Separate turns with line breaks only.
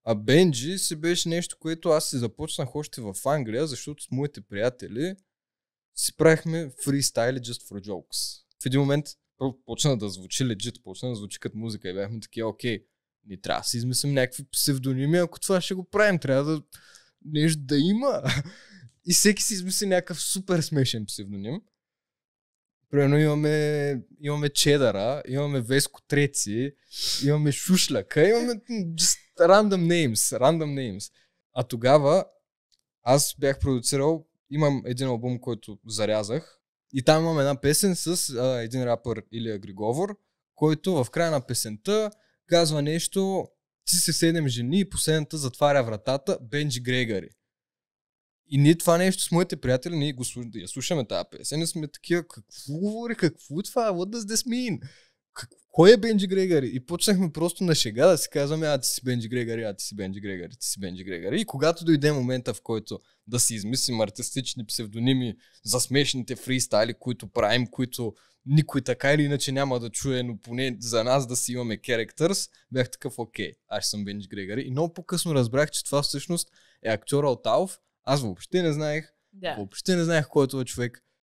А Бенджи си беше нещо, което аз си започнах още в Англия, защото с моите приятели си правихме фристайли just for jokes. В един момент почна да звучи legit, почна да звучи като музика и бяхме такива, окей, не трябва да си измислим някакви псевдоними, ако това ще го правим, трябва да нещо да има. И всеки си измисли някакъв супер смешен псевдоним. Примерно имаме Чедара, имаме Веско Треци, имаме Шушляка, имаме just random names. А тогава аз бях продуцирал, имам един албум, който зарязах и там имам една песен с един рапър Илия Григовор, който в края на песента казва нещо, ти се 7 жени и последната затваря вратата, Бенджи Грегори. И ние това нещо с моите приятели, ние я слушаме тази песен и сме такива, какво говори, какво е това, what does this mean? Кой е Бенджи Грегори? И почнахме просто на шега да си казваме, ти си Бенджи Грегори, ти си Бенджи Грегори, ти си Бенджи Грегори. И когато дойде момента, в който да си измислим артистични псевдоними за смешните фристайли, които правим, които никой така или иначе няма да чуе, но поне за нас да си имаме characters, бях такъв, окей, аз съм Бенджи Грегори. И много по-късно разбрах, че това всъщност е актьора от Алф. Аз въобще не знаех кой е това човек.